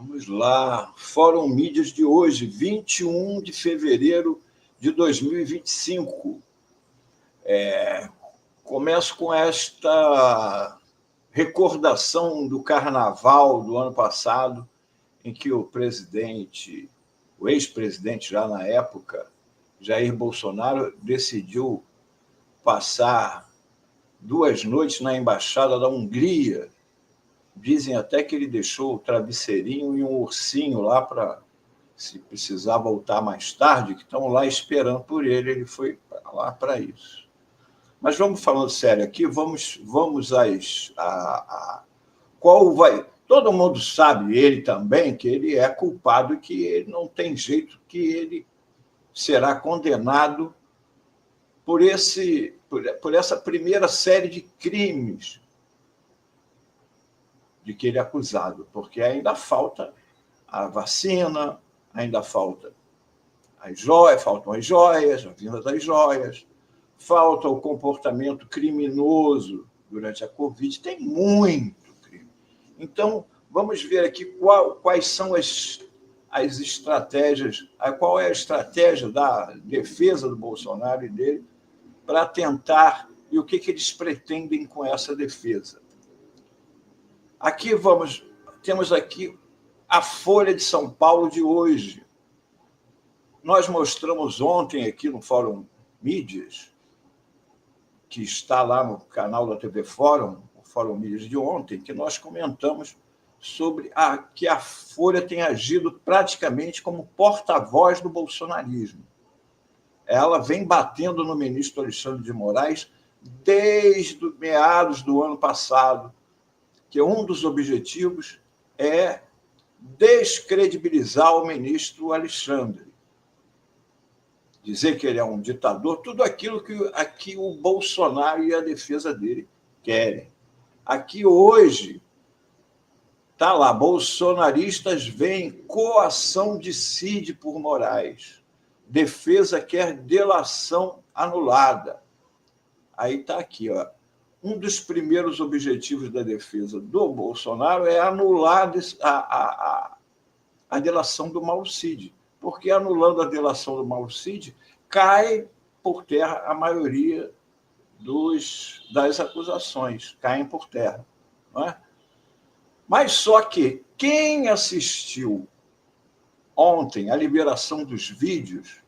Vamos lá, Fórum Mídias de hoje, 21 de fevereiro de 2025. Começo com esta recordação do carnaval do ano passado, em que o ex-presidente já na época, Jair Bolsonaro, decidiu passar 2 noites na Embaixada da Hungria. Dizem até que ele deixou o travesseirinho e um ursinho lá para, se precisar voltar mais tarde, que estão lá esperando por ele. Ele foi lá para isso. Mas vamos falando sério aqui, vamos qual vai... Todo mundo sabe, ele também, que ele é culpado e que ele não tem jeito, que ele será condenado por essa primeira série de crimes de que ele é acusado, porque ainda falta a vacina, ainda faltam as joias, a vinda das joias, falta o comportamento criminoso durante a Covid, tem muito crime. Então, vamos ver aqui quais são as estratégias, qual é a estratégia da defesa do Bolsonaro e dele para tentar, e o que eles pretendem com essa defesa. Temos aqui a Folha de São Paulo de hoje. Nós mostramos ontem aqui no Fórum Mídias, que está lá no canal da TV Fórum, o Fórum Mídias de ontem, que nós comentamos sobre que a Folha tem agido praticamente como porta-voz do bolsonarismo. Ela vem batendo no ministro Alexandre de Moraes desde meados do ano passado, que um dos objetivos é descredibilizar o ministro Alexandre, dizer que ele é um ditador, tudo aquilo que aqui o Bolsonaro e a defesa dele querem. Aqui hoje está lá, bolsonaristas veem coação de Cid por Moraes, defesa quer delação anulada. Aí está aqui, ó. Um dos primeiros objetivos da defesa do Bolsonaro é anular a delação do Mauro Cid, porque anulando a delação do Mauro Cid, cai por terra a maioria das acusações, caem por terra. Não é? Mas só que quem assistiu ontem à liberação dos vídeos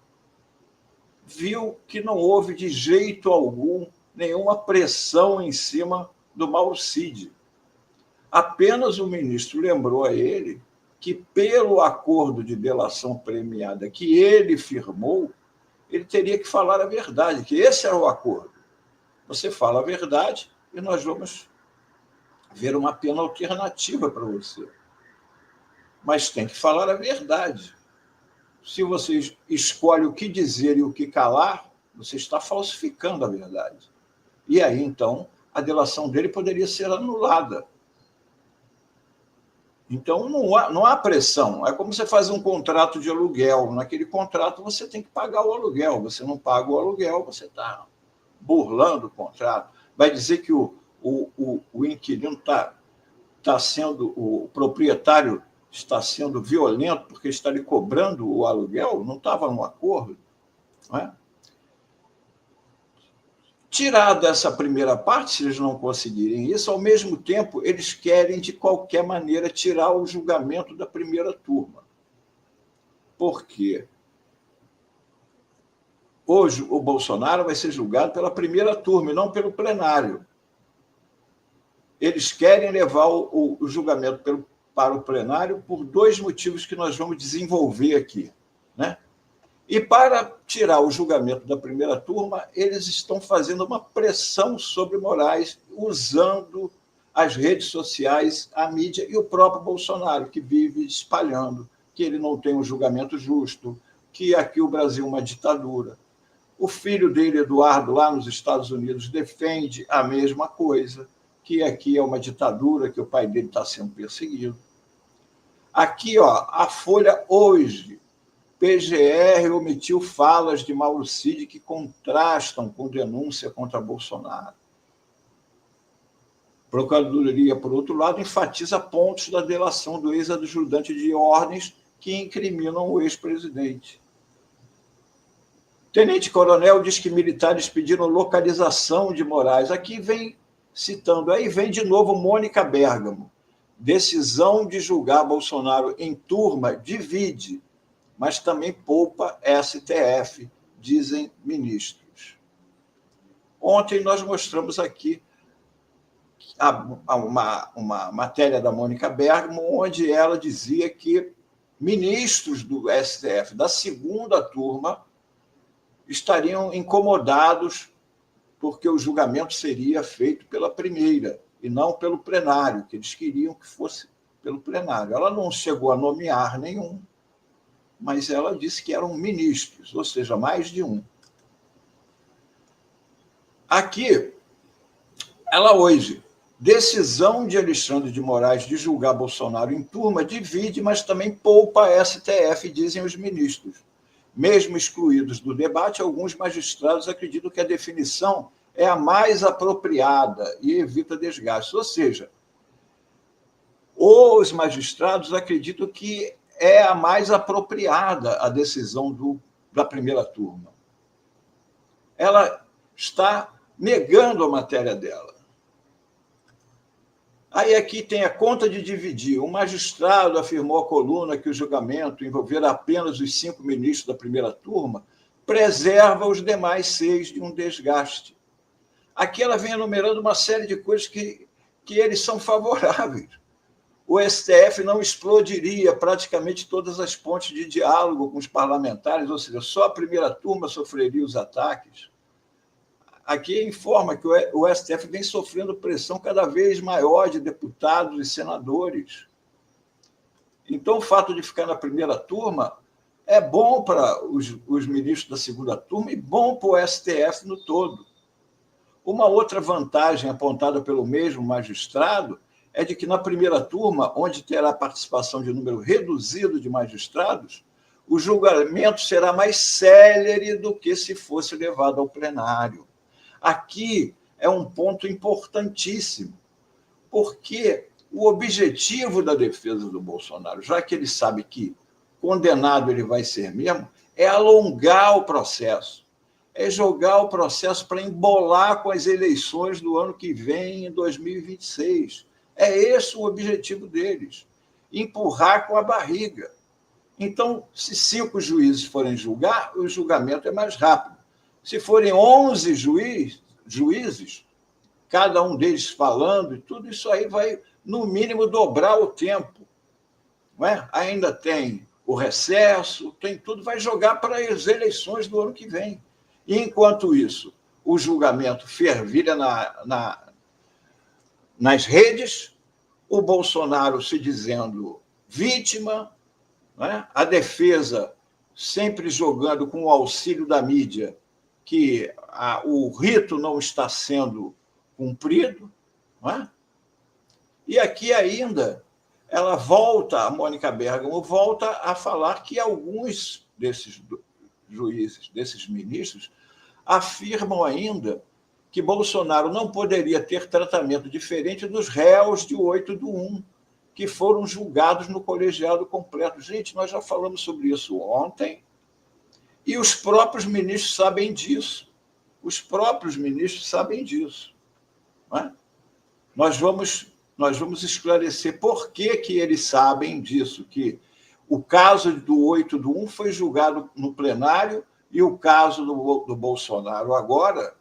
viu que não houve de jeito algum nenhuma pressão em cima do Mauro Cid. Apenas o ministro lembrou a ele que, pelo acordo de delação premiada que ele firmou, ele teria que falar a verdade, que esse era o acordo. Você fala a verdade e nós vamos ver uma pena alternativa para você. Mas tem que falar a verdade. Se você escolhe o que dizer e o que calar, você está falsificando a verdade. E aí, então, a delação dele poderia ser anulada. Então, não há pressão. É como você faz um contrato de aluguel. Naquele contrato, você tem que pagar o aluguel. Você não paga o aluguel, você está burlando o contrato. Vai dizer que o inquilino está sendo... O proprietário está sendo violento porque está lhe cobrando o aluguel? Não estava no acordo? Não é? Tirada essa primeira parte, se eles não conseguirem isso, ao mesmo tempo, eles querem, de qualquer maneira, tirar o julgamento da primeira turma. Por quê? Hoje, o Bolsonaro vai ser julgado pela primeira turma e não pelo plenário. Eles querem levar o julgamento para o plenário por 2 motivos que nós vamos desenvolver aqui, né? E para tirar o julgamento da primeira turma, eles estão fazendo uma pressão sobre Moraes, usando as redes sociais, a mídia e o próprio Bolsonaro, que vive espalhando que ele não tem um julgamento justo, que aqui o Brasil é uma ditadura. O filho dele, Eduardo, lá nos Estados Unidos, defende a mesma coisa, que aqui é uma ditadura, que o pai dele está sendo perseguido. Aqui, ó, a Folha hoje... PGR omitiu falas de Mauro Cid que contrastam com denúncia contra Bolsonaro. Procuradoria, por outro lado, enfatiza pontos da delação do ex-adjudante de ordens que incriminam o ex-presidente. Tenente-coronel diz que militares pediram localização de Moraes. Aqui vem citando, aí vem de novo Mônica Bergamo. Decisão de julgar Bolsonaro em turma divide, mas também poupa STF, dizem ministros. Ontem nós mostramos aqui uma matéria da Mônica Bergamo, onde ela dizia que ministros do STF da segunda turma estariam incomodados porque o julgamento seria feito pela primeira e não pelo plenário, que eles queriam que fosse pelo plenário. Ela não chegou a nomear nenhum, mas ela disse que eram ministros, ou seja, mais de um. Aqui, ela hoje, decisão de Alexandre de Moraes de julgar Bolsonaro em turma divide, mas também poupa a STF, dizem os ministros. Mesmo excluídos do debate, alguns magistrados acreditam que a definição é a mais apropriada e evita desgaste. Ou seja, os magistrados acreditam que é a mais apropriada a decisão da primeira turma. Ela está negando a matéria dela. Aí aqui tem a conta de dividir. Um magistrado afirmou à coluna que o julgamento envolver apenas os 5 ministros da primeira turma preserva os demais 6 de um desgaste. Aqui ela vem enumerando uma série de coisas que eles são favoráveis. O STF não explodiria praticamente todas as pontes de diálogo com os parlamentares, ou seja, só a primeira turma sofreria os ataques. Aqui informa que o STF vem sofrendo pressão cada vez maior de deputados e senadores. Então, o fato de ficar na primeira turma é bom para os ministros da segunda turma e bom para o STF no todo. Uma outra vantagem apontada pelo mesmo magistrado é de que na primeira turma, onde terá participação de número reduzido de magistrados, o julgamento será mais célere do que se fosse levado ao plenário. Aqui é um ponto importantíssimo, porque o objetivo da defesa do Bolsonaro, já que ele sabe que condenado ele vai ser mesmo, é alongar o processo, é jogar o processo para embolar com as eleições do ano que vem, em 2026. É esse o objetivo deles, empurrar com a barriga. Então, se 5 juízes forem julgar, o julgamento é mais rápido. Se forem 11 juízes, cada um deles falando, e tudo isso aí vai, no mínimo, dobrar o tempo. Não é? Ainda tem o recesso, tem tudo, vai jogar para as eleições do ano que vem. E, enquanto isso, o julgamento fervilha nas redes, o Bolsonaro se dizendo vítima, né? A defesa sempre jogando com o auxílio da mídia que o rito não está sendo cumprido. Não é? E aqui ainda, a Mônica Bergamo volta a falar que alguns desses juízes, desses ministros, afirmam ainda que Bolsonaro não poderia ter tratamento diferente dos réus de 8/1, que foram julgados no colegiado completo. Gente, nós já falamos sobre isso ontem, e os próprios ministros sabem disso. Os próprios ministros sabem disso. Não é? Nós vamos esclarecer por que eles sabem disso, que o caso do 8/1 foi julgado no plenário e o caso do Bolsonaro agora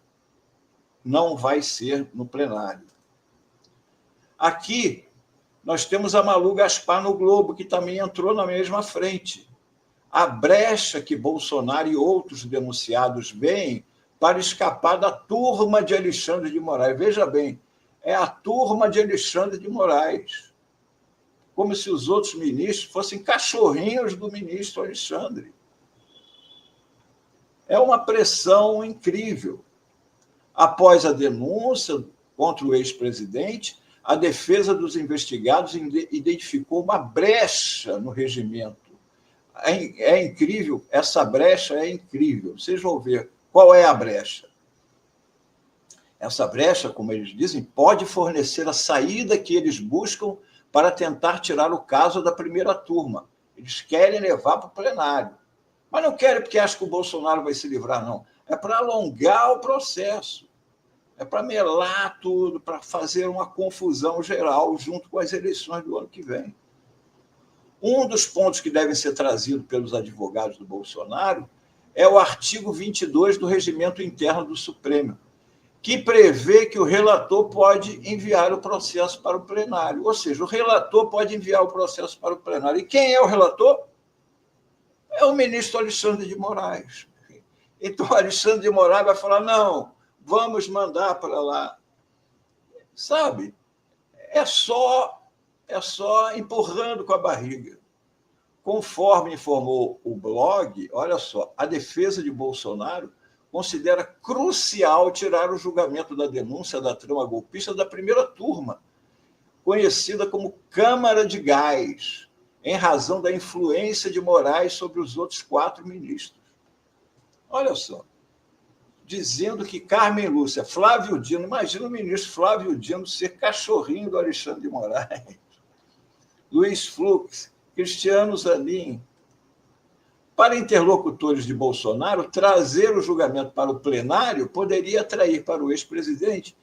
não vai ser no plenário. Aqui, nós temos a Malu Gaspar no Globo, que também entrou na mesma frente. A brecha que Bolsonaro e outros denunciados veem para escapar da turma de Alexandre de Moraes. Veja bem, é a turma de Alexandre de Moraes. Como se os outros ministros fossem cachorrinhos do ministro Alexandre. É uma pressão incrível. Após a denúncia contra o ex-presidente, a defesa dos investigados identificou uma brecha no regimento. É incrível, essa brecha é incrível. Vocês vão ver qual é a brecha. essa brecha, como eles dizem, pode fornecer a saída que eles buscam para tentar tirar o caso da primeira turma. Eles querem levar para o plenário. Mas não querem porque acham que o Bolsonaro vai se livrar, não. É para alongar o processo. É para melar tudo, para fazer uma confusão geral junto com as eleições do ano que vem. Um dos pontos que devem ser trazidos pelos advogados do Bolsonaro é o artigo 22 do Regimento Interno do Supremo, que prevê que o relator pode enviar o processo para o plenário. Ou seja, o relator pode enviar o processo para o plenário. E quem é o relator? É o ministro Alexandre de Moraes. Então, Alexandre de Moraes vai falar, não, vamos mandar para lá. Sabe? É só empurrando com a barriga. Conforme informou o blog, olha só, a defesa de Bolsonaro considera crucial tirar o julgamento da denúncia da trama golpista da primeira turma, conhecida como Câmara de Gás, em razão da influência de Moraes sobre os outros 4 ministros. Olha só, dizendo que Carmen Lúcia, Flávio Dino, imagina o ministro Flávio Dino ser cachorrinho do Alexandre de Moraes, Luiz Fux, Cristiano Zanin. Para interlocutores de Bolsonaro, trazer o julgamento para o plenário poderia atrair para o ex-presidente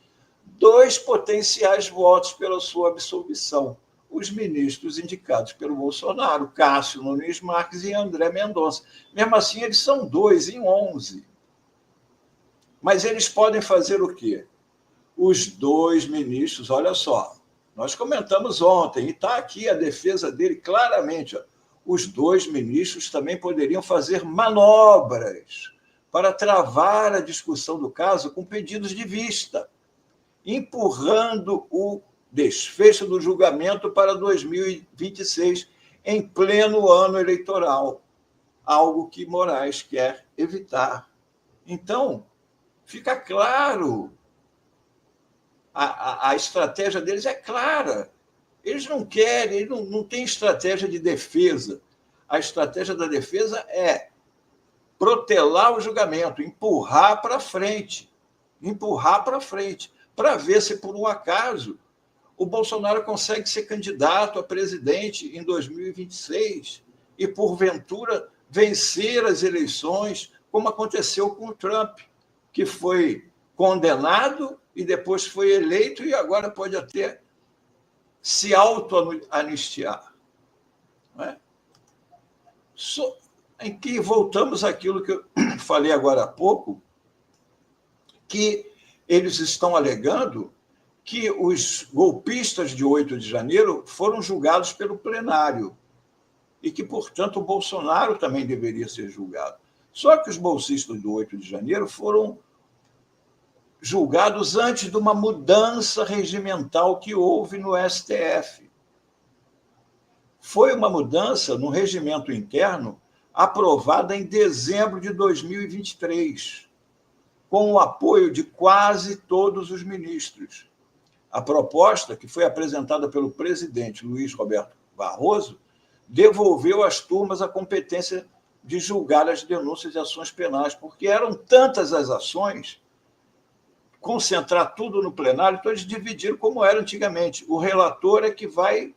2 potenciais votos pela sua absolvição: os ministros indicados pelo Bolsonaro, Cássio Nunes Marques e André Mendonça. Mesmo assim, eles são 2 em 11. Mas eles podem fazer o quê? Os 2 ministros, olha só, nós comentamos ontem, e está aqui a defesa dele claramente, ó, os 2 ministros também poderiam fazer manobras para travar a discussão do caso com pedidos de vista, empurrando o desfecho do julgamento para 2026, em pleno ano eleitoral, algo que Moraes quer evitar. Então, fica claro, a estratégia deles é clara. Eles não querem, eles não têm estratégia de defesa. A estratégia da defesa é protelar o julgamento, empurrar para frente, para ver se, por um acaso, o Bolsonaro consegue ser candidato a presidente em 2026 e, porventura, vencer as eleições, como aconteceu com o Trump, que foi condenado e depois foi eleito e agora pode até se auto-anistiar. Não é? Em que voltamos àquilo que eu falei agora há pouco, que eles estão alegando que os golpistas de 8 de janeiro foram julgados pelo plenário e que, portanto, o Bolsonaro também deveria ser julgado. Só que os bolsistas do 8 de janeiro foram julgados antes de uma mudança regimental que houve no STF. Foi uma mudança no regimento interno aprovada em dezembro de 2023, com o apoio de quase todos os ministros. A proposta, que foi apresentada pelo presidente Luiz Roberto Barroso, devolveu às turmas a competência de julgar as denúncias e ações penais, porque eram tantas as ações, concentrar tudo no plenário, então eles dividiram como era antigamente. O relator é que vai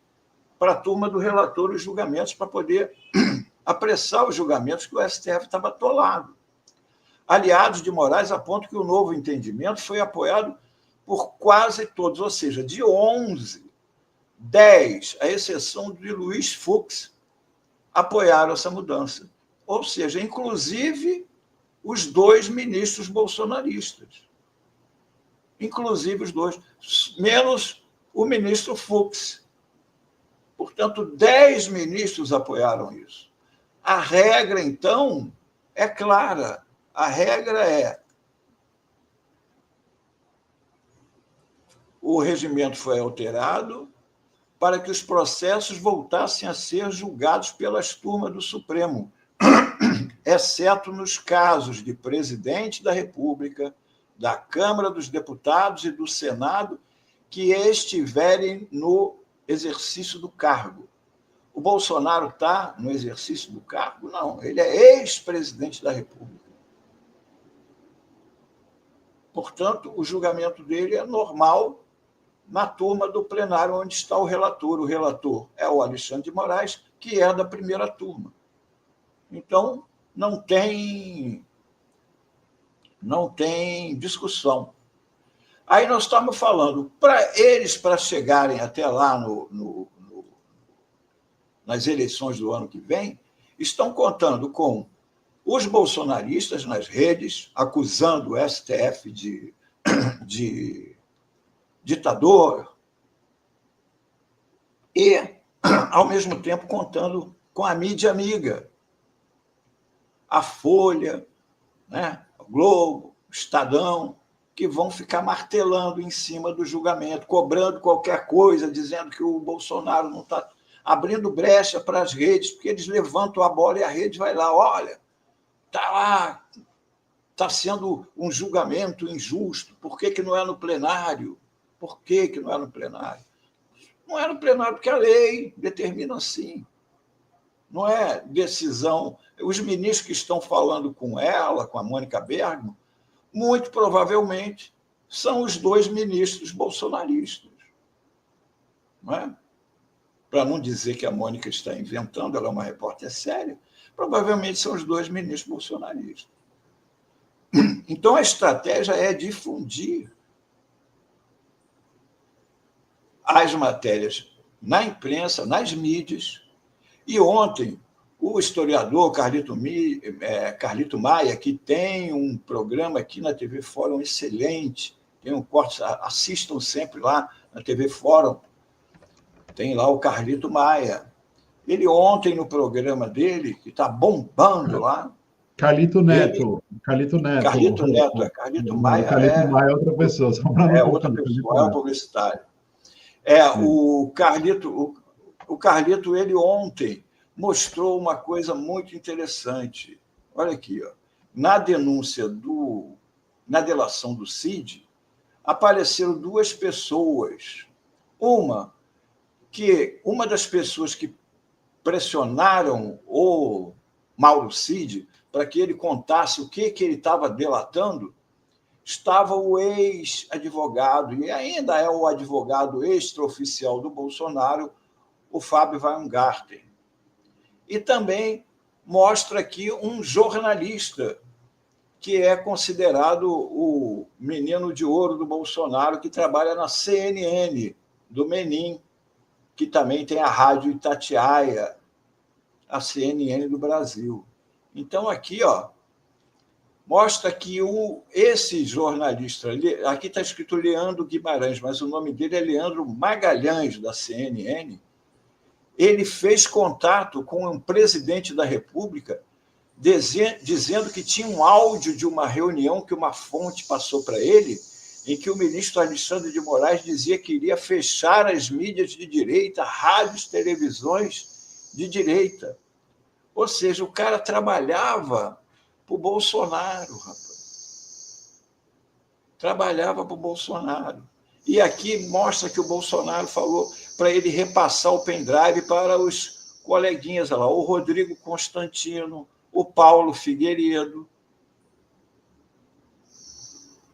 para a turma do relator os julgamentos para poder apressar os julgamentos que o STF estava atolado. Aliados de Moraes apontam que o novo entendimento foi apoiado por quase todos, ou seja, de 11, 10, à exceção de Luiz Fux, apoiaram essa mudança. Ou seja, inclusive os 2 ministros bolsonaristas. Inclusive os 2, menos o ministro Fux. Portanto, 10 ministros apoiaram isso. A regra, então, é clara. A regra é: o regimento foi alterado para que os processos voltassem a ser julgados pelas turmas do Supremo, exceto nos casos de presidente da República, da Câmara dos Deputados e do Senado, que estiverem no exercício do cargo. O Bolsonaro está no exercício do cargo? Não, ele é ex-presidente da República. Portanto, o julgamento dele é normal na turma do plenário onde está o relator. O relator é o Alexandre de Moraes, que é da primeira turma. Então, não tem discussão. Aí nós estamos falando, para eles, para chegarem até lá nas eleições do ano que vem, estão contando com os bolsonaristas nas redes, acusando o STF de ditador e, ao mesmo tempo, contando com a mídia amiga, a Folha, né, o Globo, o Estadão, que vão ficar martelando em cima do julgamento, cobrando qualquer coisa, dizendo que o Bolsonaro não está abrindo brecha para as redes, porque eles levantam a bola e a rede vai lá, olha, está lá, está sendo um julgamento injusto, por que não é no plenário? Por que não é no plenário? Não é no plenário porque a lei determina assim. Não é decisão. Os ministros que estão falando com ela, com a Mônica Bergamo, muito provavelmente são os dois ministros bolsonaristas. Não é? Para não dizer que a Mônica está inventando, ela é uma repórter séria, provavelmente são os dois ministros bolsonaristas. Então, a estratégia é difundir as matérias na imprensa, nas mídias. E ontem, o historiador Carlito Maia, que tem um programa aqui na TV Fórum excelente, tem um corte, assistam sempre lá na TV Fórum, tem lá o Carlito Maia. Ele ontem, no programa dele, que está bombando lá... Carlito Neto. Carlito Neto. Carlito Neto, Carlito Maia. Carlito Maia é outra pessoa. É outra pessoa, é um publicitário. O Carlito, ele ontem mostrou uma coisa muito interessante. Olha aqui, ó. Na delação do Cid, apareceram duas pessoas. Uma das pessoas que pressionaram o Mauro Cid para que ele contasse o que ele estava delatando, estava o ex-advogado, e ainda é o advogado extraoficial do Bolsonaro, o Fábio Weingarten. E também mostra aqui um jornalista, que é considerado o menino de ouro do Bolsonaro, que trabalha na CNN, do Menin, que também tem a Rádio Itatiaia, a CNN do Brasil. Então, aqui, ó, mostra que esse jornalista, aqui está escrito Leandro Guimarães, mas o nome dele é Leandro Magalhães, da CNN, ele fez contato com um presidente da República, dizendo que tinha um áudio de uma reunião que uma fonte passou para ele, em que o ministro Alexandre de Moraes dizia que iria fechar as mídias de direita, rádios, televisões de direita. Ou seja, o cara trabalhava para o Bolsonaro, rapaz. Trabalhava para o Bolsonaro. E aqui mostra que o Bolsonaro falou para ele repassar o pendrive para os coleguinhas lá, o Rodrigo Constantino, o Paulo Figueiredo.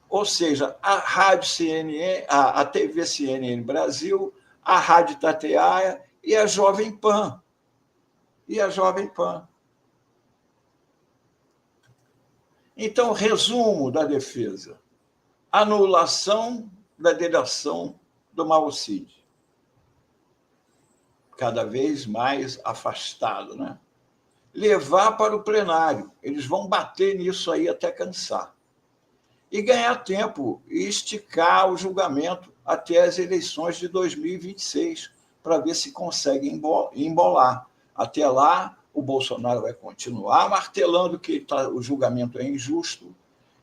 Ou seja, a Rádio CNN, a TV CNN Brasil, a Rádio Itatiaia e a Jovem Pan. Então, resumo da defesa. Anulação da delação do Mauro Cid. Cada vez mais afastado, né? Levar para o plenário. Eles vão bater nisso aí até cansar. E ganhar tempo e esticar o julgamento até as eleições de 2026, para ver se consegue embolar. Até lá, o Bolsonaro vai continuar martelando que o julgamento é injusto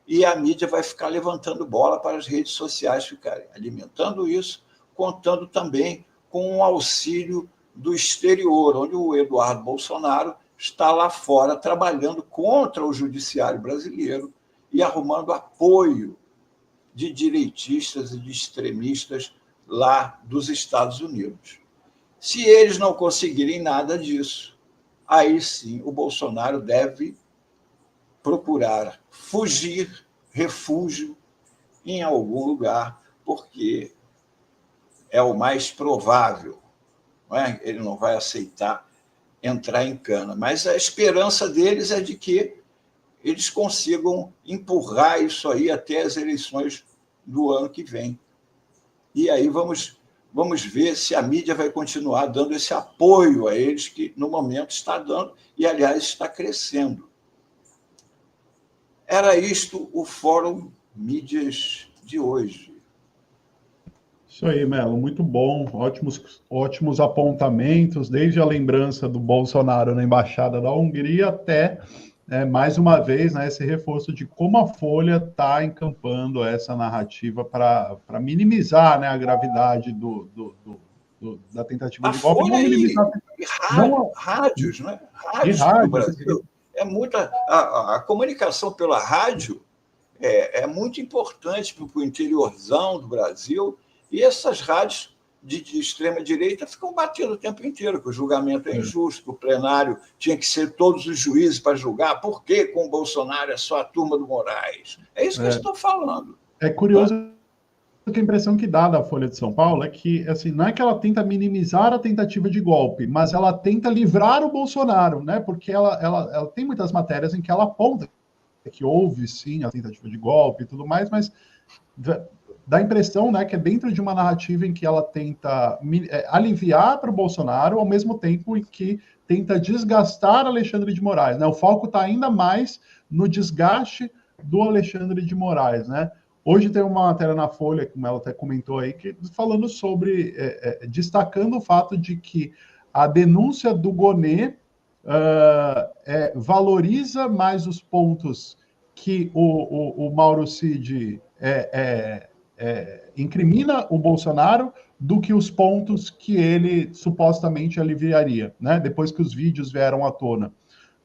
e a mídia vai ficar levantando bola para as redes sociais ficarem alimentando isso, contando também com o auxílio do exterior, onde o Eduardo Bolsonaro está lá fora trabalhando contra o judiciário brasileiro e arrumando apoio de direitistas e de extremistas lá dos Estados Unidos. Se eles não conseguirem nada disso, aí sim o Bolsonaro deve procurar fugir, refúgio em algum lugar, porque é o mais provável. Não é? Ele não vai aceitar entrar em cana. Mas a esperança deles é de que eles consigam empurrar isso aí até as eleições do ano que vem. E aí vamos ver se a mídia vai continuar dando esse apoio a eles, que no momento está dando, e, aliás, está crescendo. Era isto o Fórum Mídias de hoje. Isso aí, Melo, muito bom, ótimos apontamentos, desde a lembrança do Bolsonaro na Embaixada da Hungria até, mais uma vez, né, esse reforço de como a Folha está encampando essa narrativa para minimizar, né, a gravidade da tentativa de golpe. Folha Não minimizar, rádios, né? E Rádios rádio, do Brasil. É muita, a comunicação pela rádio é muito importante para o interiorzão do Brasil, e essas rádios de extrema-direita ficam batendo o tempo inteiro, que o julgamento é injusto, que o plenário tinha que ser todos os juízes para julgar, por que com o Bolsonaro é só a turma do Moraes? É isso que eles estão falando. É curioso que a impressão que dá da Folha de São Paulo é que, assim, não é que ela tenta minimizar a tentativa de golpe, mas ela tenta livrar o Bolsonaro, né? Porque ela tem muitas matérias em que ela aponta que houve, sim, a tentativa de golpe e tudo mais, mas dá a impressão, né, que é dentro de uma narrativa em que ela tenta aliviar para o Bolsonaro, ao mesmo tempo em que tenta desgastar Alexandre de Moraes, né? O foco está ainda mais no desgaste do Alexandre de Moraes, né? Hoje tem uma matéria na Folha, como ela até comentou aí, falando sobre, destacando o fato de que a denúncia do Gonê valoriza mais os pontos que o Mauro Cid incrimina o Bolsonaro do que os pontos que ele supostamente aliviaria, né? Depois que os vídeos vieram à tona,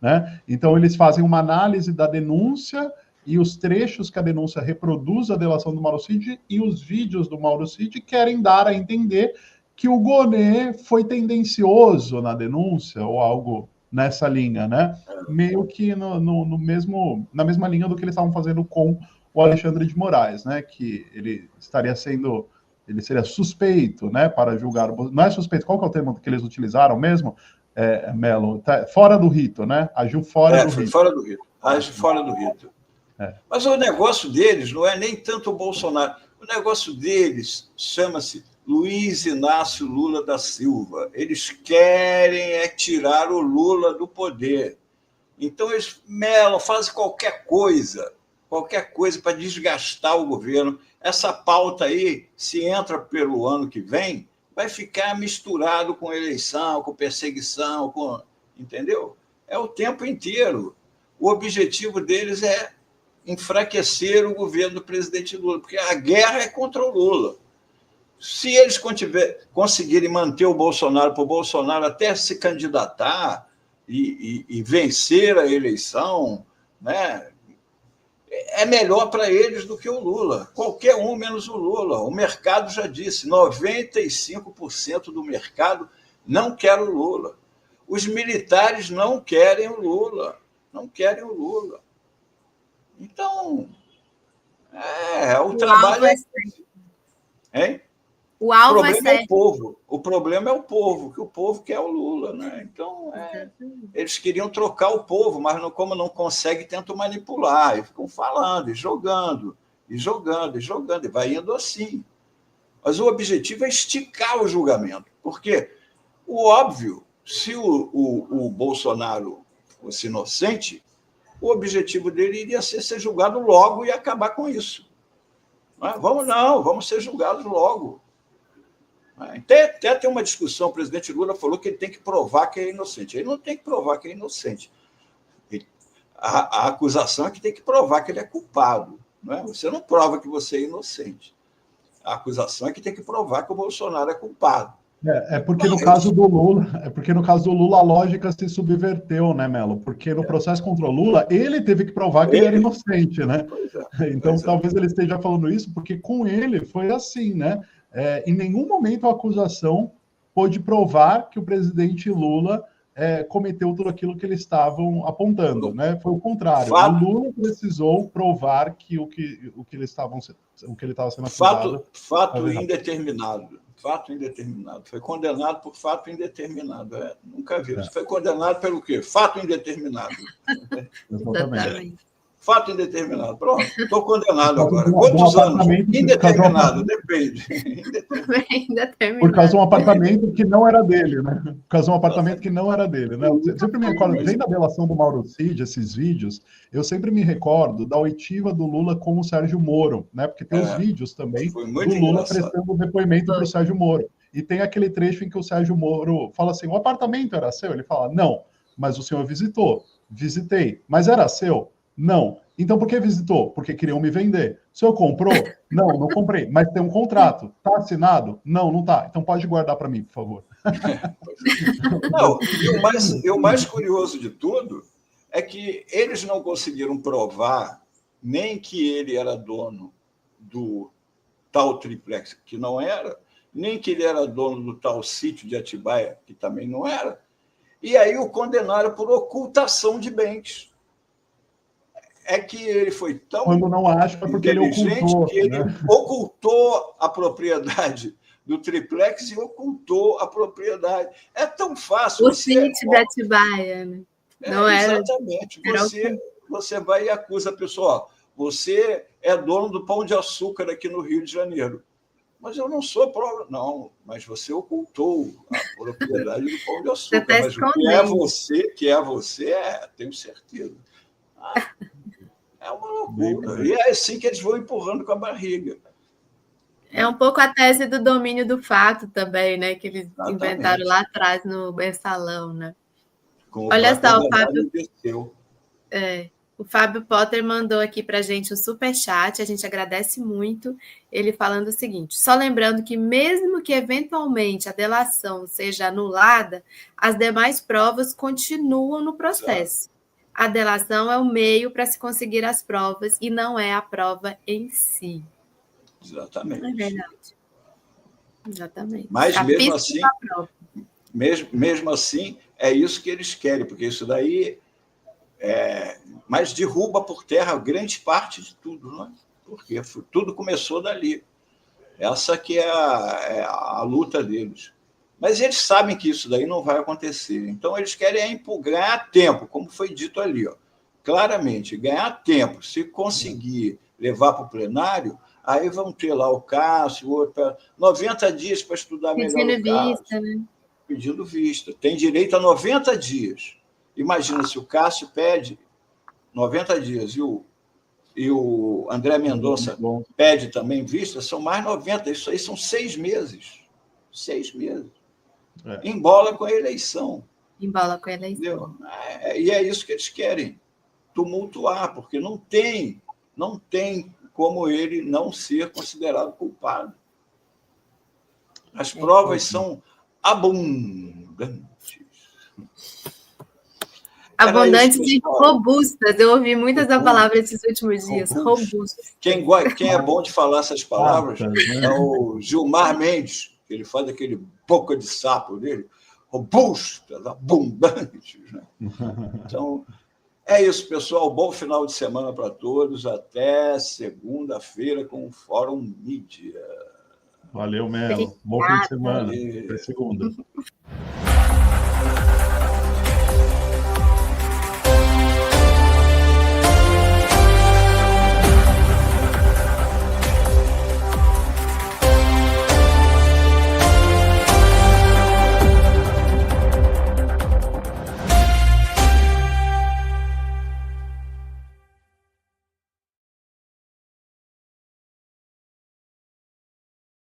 né? Então eles fazem uma análise da denúncia e os trechos que a denúncia reproduz a delação do Mauro Cid, e os vídeos do Mauro Cid querem dar a entender que o Gonê foi tendencioso na denúncia ou algo nessa linha, né? Meio que na mesma linha do que eles estavam fazendo com o Alexandre de Moraes, né? Que ele seria suspeito, né? Para julgar não é suspeito, qual que é o termo que eles utilizaram mesmo, Melo? Tá, fora do rito, né? Agiu fora do rito. Fora do rito. Age fora do rito. Mas o negócio deles não é nem tanto o Bolsonaro. O negócio deles chama-se Luiz Inácio Lula da Silva. Eles querem tirar o Lula do poder. Então, eles fazem qualquer coisa para desgastar o governo. Essa pauta aí, se entra pelo ano que vem, vai ficar misturado com eleição, com perseguição, entendeu? É o tempo inteiro. O objetivo deles é enfraquecer o governo do presidente Lula, porque a guerra é contra o Lula. Se eles conseguirem manter o Bolsonaro, para o Bolsonaro até se candidatar e vencer a eleição, né, é melhor para eles do que o Lula. Qualquer um menos o Lula. O mercado já disse, 95% do mercado não quer o Lula. Os militares não querem o Lula. Não querem o Lula. Então, o trabalho é... Hein? O alvo problema é o povo. O problema é o povo, que o povo quer o Lula, né? Então, eles queriam trocar o povo, mas como não conseguem, tentam manipular, e ficam falando, e jogando, e vai indo assim. Mas o objetivo é esticar o julgamento, porque o óbvio, se o Bolsonaro fosse inocente, o objetivo dele iria ser julgado logo e acabar com isso. Vamos ser julgados logo. Até tem uma discussão, o presidente Lula falou que ele tem que provar que é inocente. Ele não tem que provar que é inocente. A acusação é que tem que provar que ele é culpado. Não é? Você não prova que você é inocente. A acusação é que tem que provar que o Bolsonaro é culpado. Porque no caso do Lula a lógica se subverteu, né, Melo? Porque no processo contra o Lula, ele teve que provar que ele era inocente, né? Então, talvez ele esteja falando isso porque com ele foi assim, né? Em nenhum momento a acusação pôde provar que o presidente Lula cometeu tudo aquilo que eles estavam apontando, né? Foi o contrário. Fato, o Lula precisou provar que o que ele estava sendo acusado. Fato indeterminado. Fato indeterminado. Foi condenado por fato indeterminado. Nunca vi. Foi condenado pelo quê? Fato indeterminado. Exatamente. Fato indeterminado. Pronto, estou condenado agora. Quantos anos? Indeterminado, depende. Por causa de um apartamento que não era dele, né? Por causa de um apartamento que não era dele, né? Eu sempre me recordo, vem da delação do Mauro Cid, esses vídeos, eu sempre me recordo da oitiva do Lula com o Sérgio Moro, né? Porque tem os vídeos também do Lula prestando depoimento para o Sérgio Moro. E tem aquele trecho em que o Sérgio Moro fala assim, o apartamento era seu? Ele fala, não, mas o senhor visitou. Visitei. Mas era seu? Não. Então, por que visitou? Porque queriam me vender. O senhor comprou? Não, não comprei. Mas tem um contrato. Está assinado? Não, não está. Então, pode guardar para mim, por favor. Não, e o mais curioso de tudo é que eles não conseguiram provar nem que ele era dono do tal triplex, que não era, nem que ele era dono do tal sítio de Atibaia, que também não era. E aí o condenaram por ocultação de bens. É que ele foi tão Quando não acho, é porque inteligente ele ocultou, que ele ocultou a propriedade do triplex e ocultou a propriedade. É tão fácil. O sítio de Atibaia, né? Não era. Exatamente. Você vai e acusa a pessoa, ó, você é dono do Pão de Açúcar aqui no Rio de Janeiro. Mas eu não sou prova. Não, mas você ocultou a propriedade do Pão de Açúcar. Mas o que é você, tenho certeza. É uma loucura. E é assim que eles vão empurrando com a barriga. É um pouco a tese do domínio do fato também, né? Que eles inventaram lá atrás no Mensalão, né? Olha só, o Fábio Potter mandou aqui para a gente um superchat, a gente agradece muito, ele falando o seguinte, só lembrando que mesmo que eventualmente a delação seja anulada, as demais provas continuam no processo. A delação é o meio para se conseguir as provas e não é a prova em si. Exatamente. É verdade. Exatamente. Mas mesmo assim, é isso que eles querem, porque isso daí mas derruba por terra grande parte de tudo, não é? Porque tudo começou dali. Essa que é a luta deles. Mas eles sabem que isso daí não vai acontecer. Então, eles querem ganhar tempo, como foi dito ali. Ó. Claramente, ganhar tempo. Se conseguir levar para o plenário, aí vão ter lá o Cássio, 90 dias para estudar melhor o caso. Vista, né? Pedindo vista. Tem direito a 90 dias. Imagina se o Cássio pede 90 dias e o André Mendonça pede também vista, são mais 90. Isso aí são 6 meses. 6 meses. Embola com a eleição. Embola com a eleição. E é isso que eles querem, tumultuar, porque não tem como ele não ser considerado culpado. As provas são abundantes. Abundantes e robustas. Eu ouvi muitas da palavra esses últimos dias. Robustas. Quem é bom de falar essas palavras é o Gilmar Mendes, que ele faz aquele boca de sapo dele. Robustas, abundantes. Né? Então, é isso, pessoal. Bom final de semana para todos. Até segunda-feira com o Fórum Mídia. Valeu, Mel. Bom fim de semana. Até segunda.